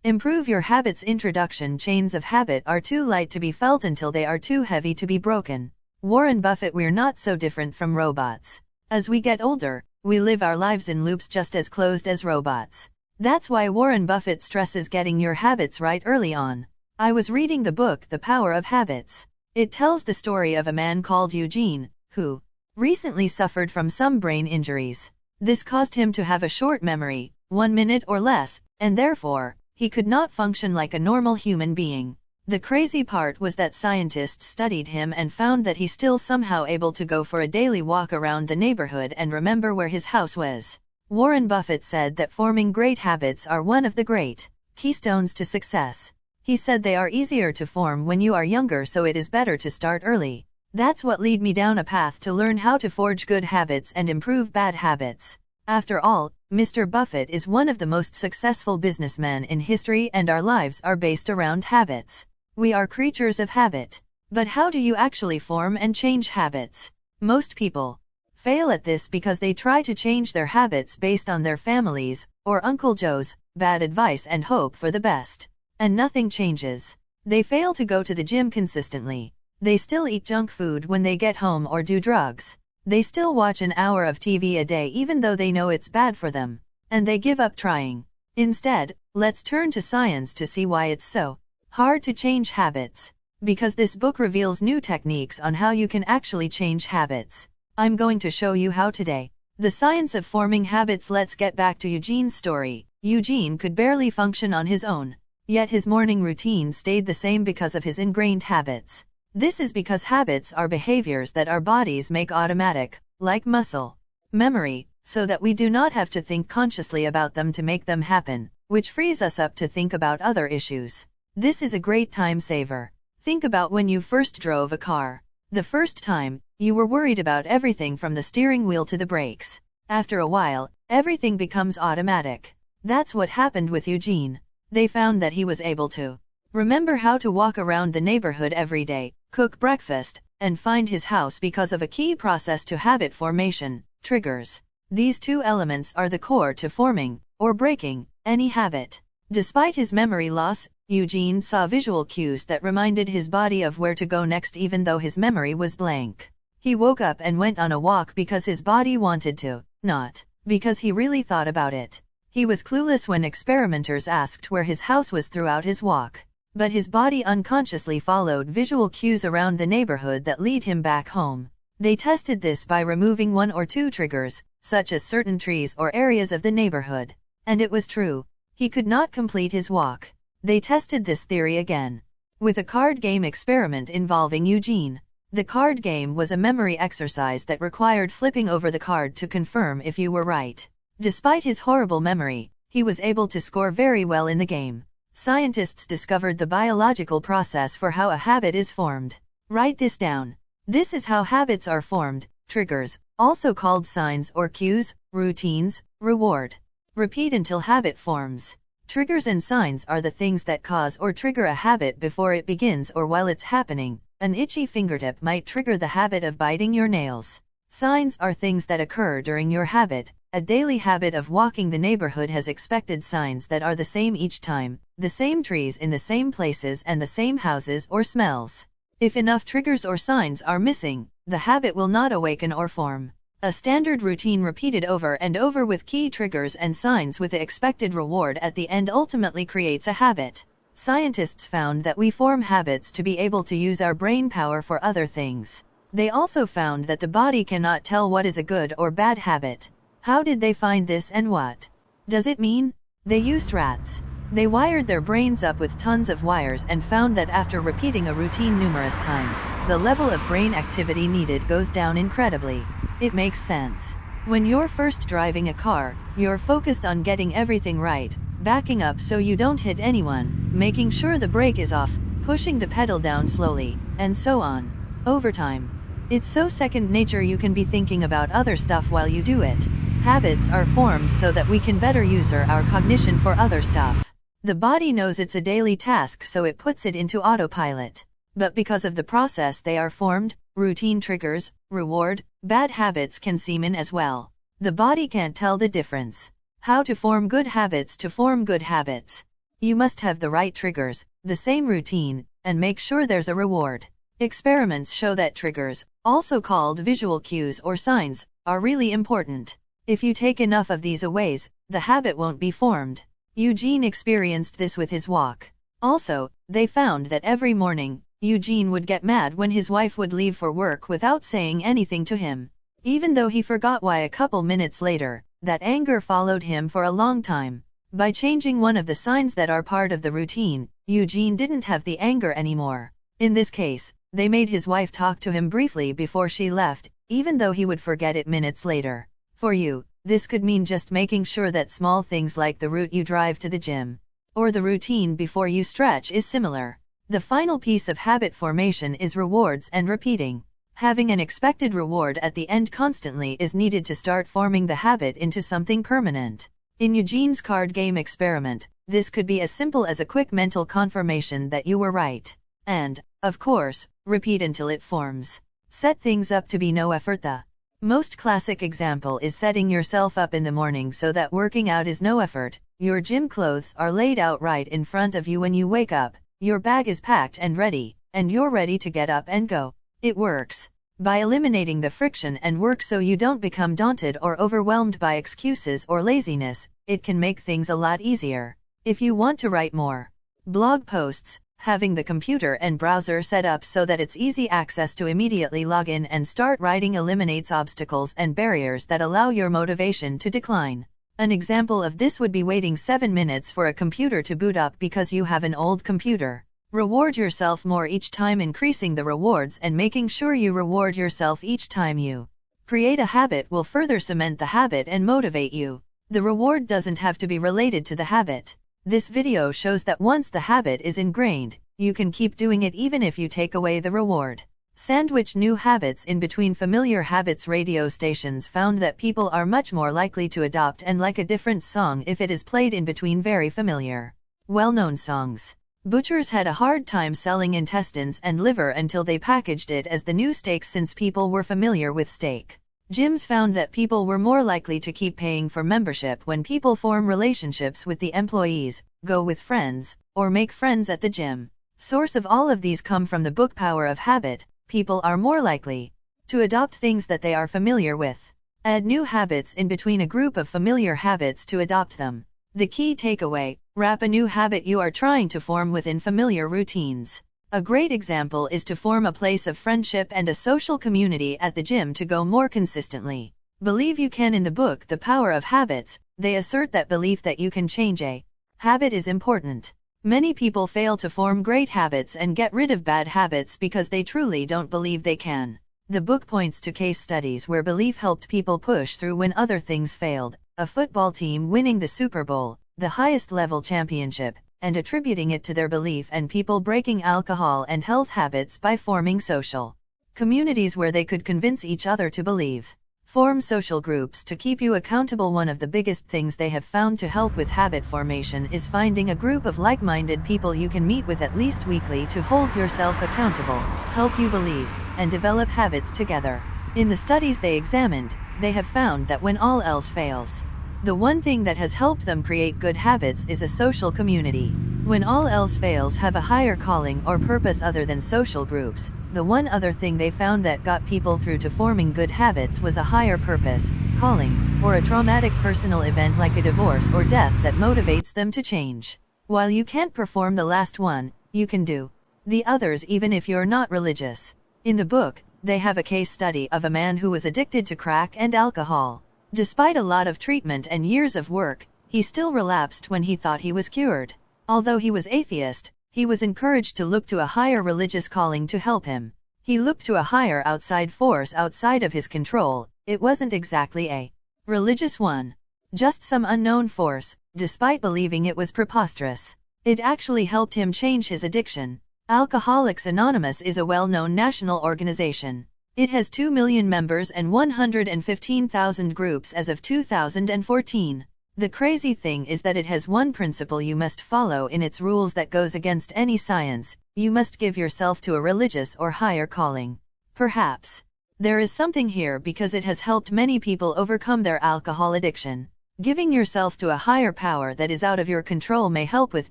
Improve your habits. Introduction. Chains of habit are too light to be felt until they are too heavy to be broken. Warren Buffett. We're not so different from robots. As we get older, we live our lives in loops just as closed as robots. That's why Warren Buffett stresses getting your habits right early on. I was reading the book The Power of Habits. It tells the story of a man called Eugene, who recently suffered from some brain injuries. This caused him to have a short memory, 1 minute or less, and therefore, he could not function like a normal human being. The crazy part was that scientists studied him and found that he still somehow able to go for a daily walk around the neighborhood and remember where his house was. Warren Buffett said that forming great habits are one of the great keystones to success. He said they are easier to form when you are younger, so it is better to start early. That's what led me down a path to learn how to forge good habits and improve bad habits. After all, Mr. Buffett is one of the most successful businessmen in history, and our lives are based around habits. We are creatures of habit. But how do you actually form and change habits? Most people fail at this because they try to change their habits based on their families or Uncle Joe's bad advice and hope for the best. And nothing changes. They fail to go to the gym consistently. They still eat junk food when they get home or do drugs. They still watch an hour of TV a day even though they know it's bad for them. And they give up trying. Instead, let's turn to science to see why it's so hard to change habits. Because this book reveals new techniques on how you can actually change habits. I'm going to show you how today. The science of forming habits. Let's get back to Eugene's story. Eugene could barely function on his own. Yet his morning routine stayed the same because of his ingrained habits. This is because habits are behaviors that our bodies make automatic, like muscle memory, so that we do not have to think consciously about them to make them happen, which frees us up to think about other issues. This is a great time saver. Think about when you first drove a car. The first time, you were worried about everything from the steering wheel to the brakes. After a while, everything becomes automatic. That's what happened with Eugene. They found that he was able to remember how to walk around the neighborhood every day, cook breakfast, and find his house because of a key process to habit formation: triggers. These two elements are the core to forming, or breaking, any habit. Despite his memory loss, Eugene saw visual cues that reminded his body of where to go next even though his memory was blank. He woke up and went on a walk because his body wanted to, not because he really thought about it. He was clueless when experimenters asked where his house was throughout his walk. But his body unconsciously followed visual cues around the neighborhood that lead him back home. They tested this by removing 1 or 2 triggers, such as certain trees or areas of the neighborhood. And it was true. He could not complete his walk. They tested this theory again with a card game experiment involving Eugene. The card game was a memory exercise that required flipping over the card to confirm if you were right. Despite his horrible memory, he was able to score very well in the game. Scientists discovered the biological process for how a habit is formed. Write this down. This is how habits are formed: triggers, also called signs or cues, routines, reward. Repeat until habit forms. Triggers and signs are the things that cause or trigger a habit before it begins or while it's happening. An itchy fingertip might trigger the habit of biting your nails. Signs are things that occur during your habit. A daily habit of walking the neighborhood has expected signs that are the same each time, the same trees in the same places and the same houses or smells. If enough triggers or signs are missing, the habit will not awaken or form. A standard routine repeated over and over with key triggers and signs with the expected reward at the end ultimately creates a habit. Scientists found that we form habits to be able to use our brain power for other things. They also found that the body cannot tell what is a good or bad habit. How did they find this and what does it mean? They used rats. They wired their brains up with tons of wires and found that after repeating a routine numerous times, the level of brain activity needed goes down incredibly. It makes sense. When you're first driving a car, you're focused on getting everything right, backing up so you don't hit anyone, making sure the brake is off, pushing the pedal down slowly, and so on. Over time, it's so second nature you can be thinking about other stuff while you do it. Habits are formed so that we can better use our cognition for other stuff. The body knows it's a daily task, so it puts it into autopilot. But because of the process they are formed, routine triggers, reward, bad habits can seem in as well. The body can't tell the difference. How to form good habits. To form good habits, You must have the right triggers, the same routine, and make sure there's a reward. Experiments show that triggers, also called visual cues or signs, are really important. If you take enough of these away, the habit won't be formed. Eugene experienced this with his walk. Also, they found that every morning, Eugene would get mad when his wife would leave for work without saying anything to him. Even though he forgot why a couple minutes later, that anger followed him for a long time. By changing one of the signs that are part of the routine, Eugene didn't have the anger anymore. In this case, they made his wife talk to him briefly before she left, even though he would forget it minutes later. For you, this could mean just making sure that small things like the route you drive to the gym, or the routine before you stretch is similar. The final piece of habit formation is rewards and repeating. Having an expected reward at the end constantly is needed to start forming the habit into something permanent. In Eugene's card game experiment, this could be as simple as a quick mental confirmation that you were right. And, of course, repeat until it forms. Set things up to be no effort. The most classic example is setting yourself up in the morning so that working out is no effort. Your gym clothes are laid out right in front of you when you wake up, your bag is packed and ready, and you're ready to get up and go. It works. By eliminating the friction and work so you don't become daunted or overwhelmed by excuses or laziness, it can make things a lot easier. If you want to write more blog posts, having the computer and browser set up so that it's easy access to immediately log in and start writing eliminates obstacles and barriers that allow your motivation to decline. An example of this would be waiting 7 minutes for a computer to boot up because you have an old computer. Reward yourself more each time, increasing the rewards and making sure you reward yourself each time you create a habit will further cement the habit and motivate you. The reward doesn't have to be related to the habit. This video shows that once the habit is ingrained, you can keep doing it even if you take away the reward. Sandwich new habits in between familiar habits. Radio stations found that people are much more likely to adopt and like a different song if it is played in between very familiar, well-known songs. Butchers had a hard time selling intestines and liver until they packaged it as the new steak since people were familiar with steak. Gyms found that people were more likely to keep paying for membership when people form relationships with the employees, go with friends, or make friends at the gym. Source of all of these come from the book Power of Habit. People are more likely to adopt things that they are familiar with. Add new habits in between a group of familiar habits to adopt them. The key takeaway: wrap a new habit you are trying to form within familiar routines. A great example is to form a place of friendship and a social community at the gym to go more consistently. Believe you can. In the book The Power of Habits, they assert that belief that you can change a habit is important. Many people fail to form great habits and get rid of bad habits because they truly don't believe they can. The book points to case studies where belief helped people push through when other things failed. A football team winning the Super Bowl, the highest level championship, and attributing it to their belief, and people breaking alcohol and health habits by forming social communities where they could convince each other to believe. Form social groups to keep you accountable. One of the biggest things they have found to help with habit formation is finding a group of like-minded people you can meet with at least weekly to hold yourself accountable, help you believe, and develop habits together. In the studies they examined, they have found that when all else fails, the one thing that has helped them create good habits is a social community. When all else fails, have a higher calling or purpose other than social groups. The one other thing they found that got people through to forming good habits was a higher purpose, calling, or a traumatic personal event like a divorce or death that motivates them to change. While you can't perform the last one, you can do the others even if you're not religious. In the book, they have a case study of a man who was addicted to crack and alcohol. Despite a lot of treatment and years of work, he still relapsed when he thought he was cured. Although he was atheist, he was encouraged to look to a higher religious calling to help him. He looked to a higher outside force outside of his control. It wasn't exactly a religious one, just some unknown force, despite believing it was preposterous. It actually helped him change his addiction. Alcoholics Anonymous is a well-known national organization. It has 2 million members and 115,000 groups as of 2014. The crazy thing is that it has one principle you must follow in its rules that goes against any science: you must give yourself to a religious or higher calling. Perhaps there is something here because it has helped many people overcome their alcohol addiction. Giving yourself to a higher power that is out of your control may help with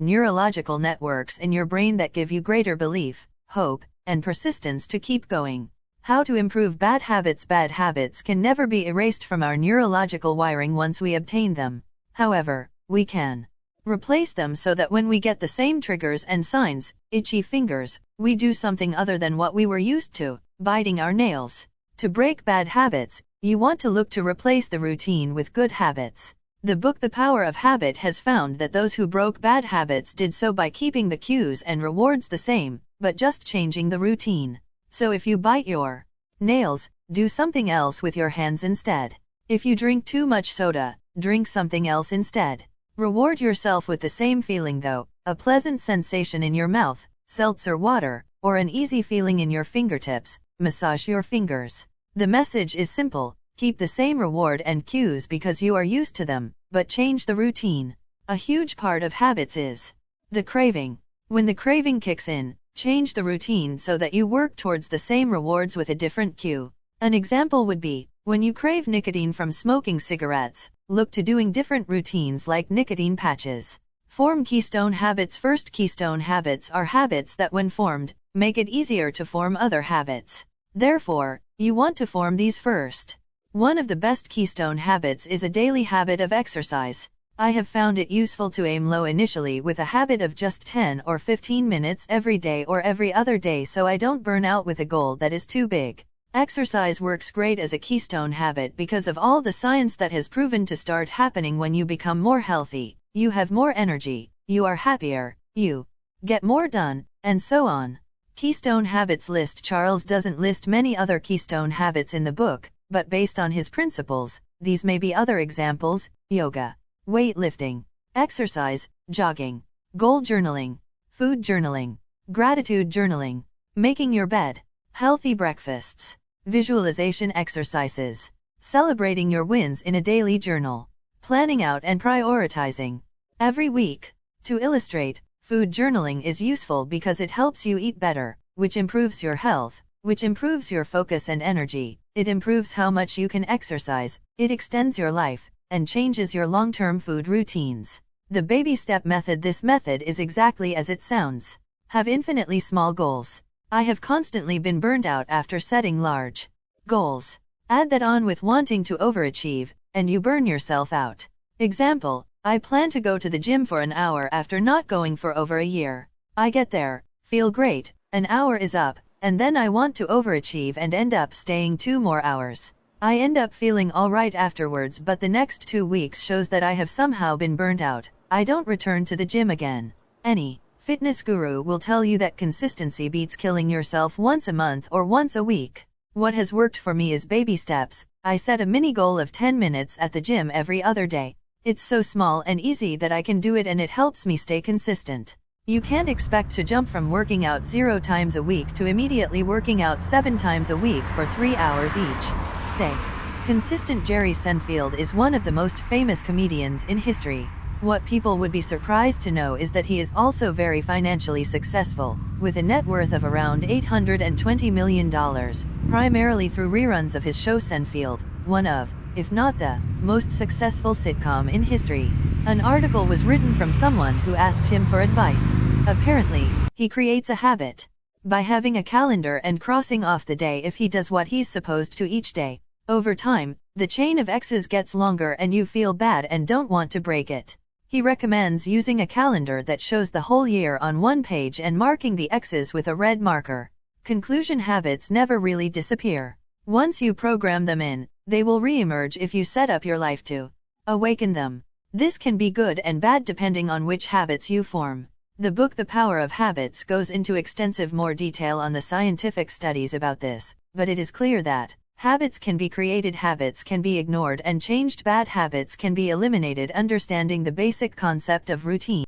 neurological networks in your brain that give you greater belief, hope, and persistence to keep going. How to improve bad habits? Bad habits can never be erased from our neurological wiring once we obtain them. However, we can replace them so that when we get the same triggers and signs, itchy fingers, we do something other than what we were used to, biting our nails. To break bad habits, you want to look to replace the routine with good habits. The book The Power of Habit has found that those who broke bad habits did so by keeping the cues and rewards the same, but just changing the routine. So if you bite your nails, do something else with your hands instead. If you drink too much soda, drink something else instead. Reward yourself with the same feeling though, a pleasant sensation in your mouth, seltzer water, or an easy feeling in your fingertips. Massage your fingers. The message is simple. Keep the same reward and cues because you are used to them, but change the routine. A huge part of habits is the craving. When the craving kicks in, change the routine so that you work towards the same rewards with a different cue. An example would be, when you crave nicotine from smoking cigarettes, look to doing different routines like nicotine patches. Form keystone habits. First, keystone habits are habits that when formed, make it easier to form other habits. Therefore, you want to form these first. One of the best keystone habits is a daily habit of exercise. I have found it useful to aim low initially with a habit of just 10 or 15 minutes every day or every other day so I don't burn out with a goal that is too big. Exercise works great as a keystone habit because of all the science that has proven to start happening when you become more healthy, you have more energy, you are happier, you get more done, and so on. Keystone habits list. Charles doesn't list many other keystone habits in the book, but based on his principles, these may be other examples: yoga, weightlifting, exercise, jogging, goal journaling, food journaling, gratitude journaling, making your bed, healthy breakfasts, visualization exercises, celebrating your wins in a daily journal, planning out and prioritizing every week. To illustrate, food journaling is useful because it helps you eat better, which improves your health, which improves your focus and energy. It improves how much you can exercise, it extends your life, and changes your long-term food routines. The baby step method. This method is exactly as it sounds. Have infinitely small goals. I have constantly been burned out after setting large goals. Add that on with wanting to overachieve, and you burn yourself out. Example, I plan to go to the gym for an hour after not going for over a year. I get there, feel great, an hour is up, and then I want to overachieve and end up staying 2 more hours. I end up feeling alright afterwards, but the next 2 weeks shows that I have somehow been burnt out. I don't return to the gym again. Any fitness guru will tell you that consistency beats killing yourself once a month or once a week. What has worked for me is baby steps. I set a mini goal of 10 minutes at the gym every other day. It's so small and easy that I can do it, and it helps me stay consistent. You can't expect to jump from working out 0 times a week to immediately working out 7 times a week for 3 hours each. Stay consistent. Jerry Seinfeld is one of the most famous comedians in history. What people would be surprised to know is that he is also very financially successful, with a net worth of around $820 million, primarily through reruns of his show Seinfeld, one of, if not the, most successful sitcom in history. An article was written from someone who asked him for advice. Apparently, he creates a habit by having a calendar and crossing off the day if he does what he's supposed to each day. Over time, the chain of X's gets longer and you feel bad and don't want to break it. He recommends using a calendar that shows the whole year on one page and marking the X's with a red marker. Conclusion: habits never really disappear. Once you program them in, they will re-emerge if you set up your life to awaken them. This can be good and bad depending on which habits you form. The book The Power of Habits goes into extensive more detail on the scientific studies about this, but it is clear that habits can be created, habits can be ignored and changed, bad habits can be eliminated. Understanding the basic concept of routine